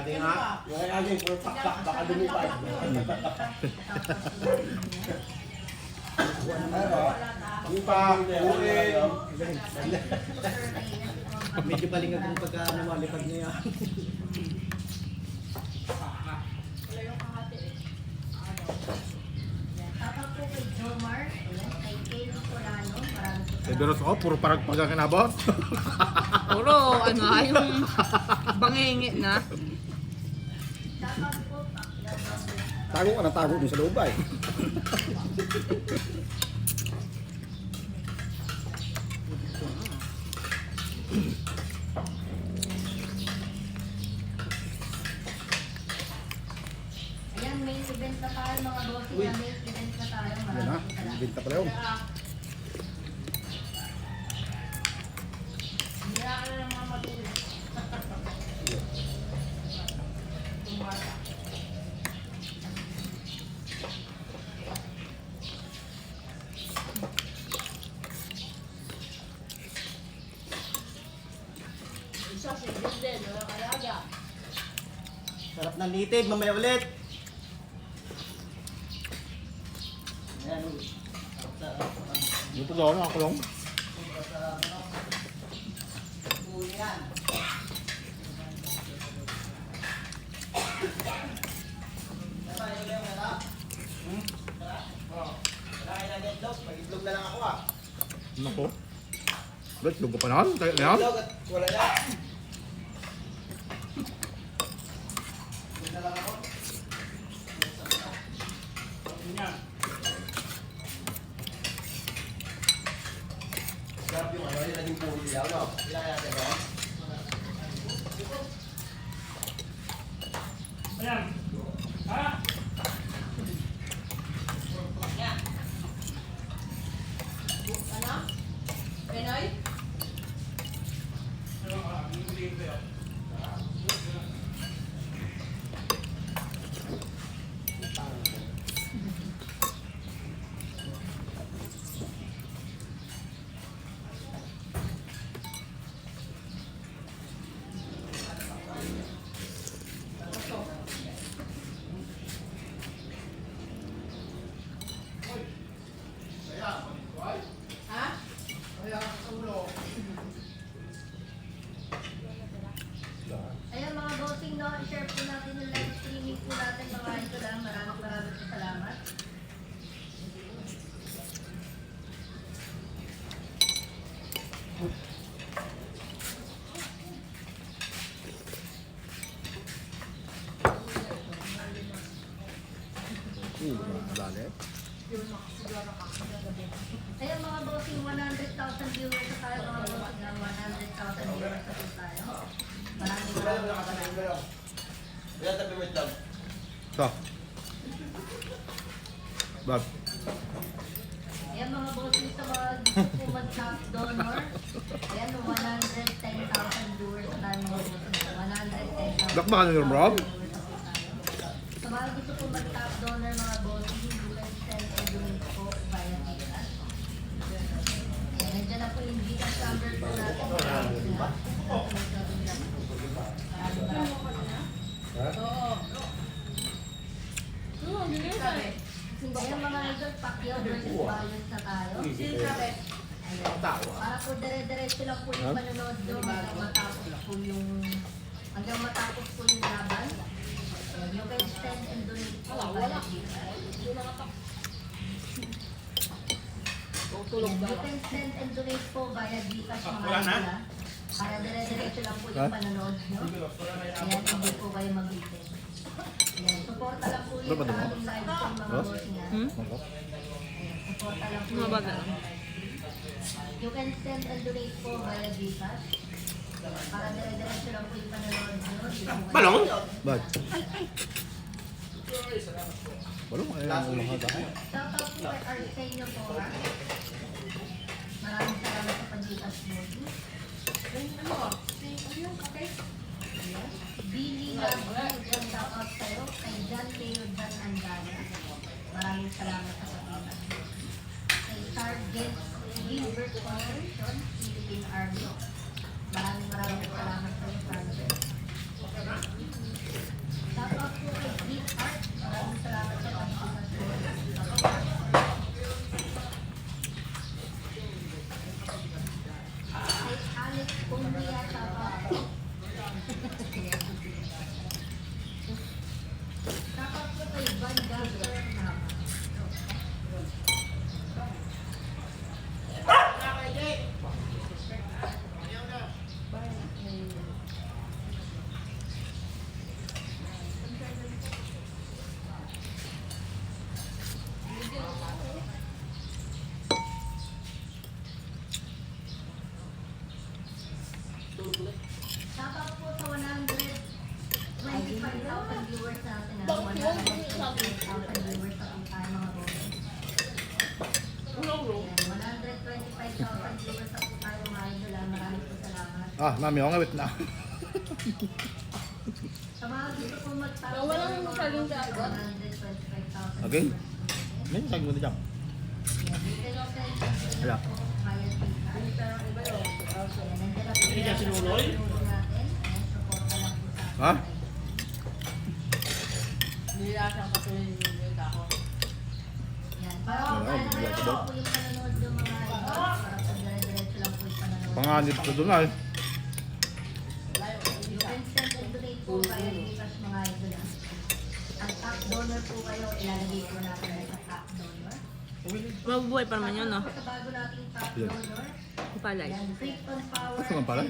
Ading ha? Yung kay Ading, puro pakpak, baka lumipad. Yung pa, ulit. Medyo balingag kung pagka lumalipad niya. Tapos po kay Jomar, ayan, kay Kay Solano, maraming po Kay Beros, oh, puro parang pagkakinabot. Puro, ano, yung bangingi na. Tapos po, Pakla Tago ka ng tago dun sa loob ay. Ayan, main event na tayo mga bossing na main event na tayo. Yan ha, Maraming salamat. binta pala yun. Hindi na ka lang mga matulog. Isa si Gilden, walang alaga. Sarap ng litid, mamaya ulit. Ayan, Dito daw, nakakulong. yan. Mag-itlog na lang ako ah. Nako. Ba't lugo pa naman? Kaya na yan? Itlog at wala na. Itlog na lang ako. Sarap yung ano, yung naging puro dilaw, no? Ilan kaya natin ba? Ano? Pinoy? Ha? Ayan mga bossing, no? Share po natin yung live streaming po natin mga idol. Maraming po salamat. Lalit. Ayan mga bossing, 100,000 viewers na tayo mga bossing. 100,000 viewers na po tayo. Maraming salamat. Ilan tabi mo itlog? So. Bab. Ayan mga bossing sa mga gusto po mag-top donor. Ayan, 110,000 viewers na tayo mga bossing. 110,000. Dak ba ka nyo, Rob? Sa mga gusto po mag-top donor mga bossing, you can send a donate po via Gcash. Ayan, nandiyan na po yung Gcash number po natin. Maraming Ayan mga idol, Pacquiao versus Barrios na tayo. Ayan. Para po dire-diretso lang po yung manonood nyo hanggang matapos po yung laban. Ayan, you can send and donate po via Gcash. You can send and donate po via Gcash mga idol. Para dire-diretso lang po yung panonood nyo. Ayan, hindi po kayo mag-itin. Ayan, suporta lang po yung aming live stream mga bossing ha. Ayan, suporta lang po yung Mabagal. You can send and donate po via Gcash. Para dire-diretso lang po yung panonood nyo. Balong? Bag. Balong? Ay, ang ulang hata. Shoutout po kay Arsenio po ha. Maraming salamat sa pag-Gcash mo. Billy Love, shoutout sa'yo. Kay John Leo John Andana. Maraming salamat sa pag-Gcash mo. Kay Sergeant Gilbert Constitution, Philippine Army. Maraming salamat sa iyo, Sergeant. Tapos po kay Deep Art. Maraming salamat sa pag-subscribe. Kay Alex Umbria Tapaco. Tapos po kay Van Gasper Nama. Tapos po sa 125,000 viewers natin na 125,000 viewers sa tayo mga boys. Ayan, 125,000 viewers sa tayo mga idol. Maraming po salamat. Ah, mami, ako ngawit na. Sa mga gusto po magtawag Walang ng mga masyadong boys, dagat. 125,000 Okay. viewers. May tag mo na dyan. Wala. Hindi siya sinuloy? Ha? Nilasang kasi yung ako. Para po yung panonood ng mga idol. Para po dire-diretso lang po yung panonood. Panganib ko doon ay. You can send and donate po via Gcash mga idol. Ang top donor po kayo, ilalagay po natin sa top donor. Mabubuhay pa naman yun, no? Sa bago nating top donor, Palay. yan, Krypton Power. Gusto mo pala?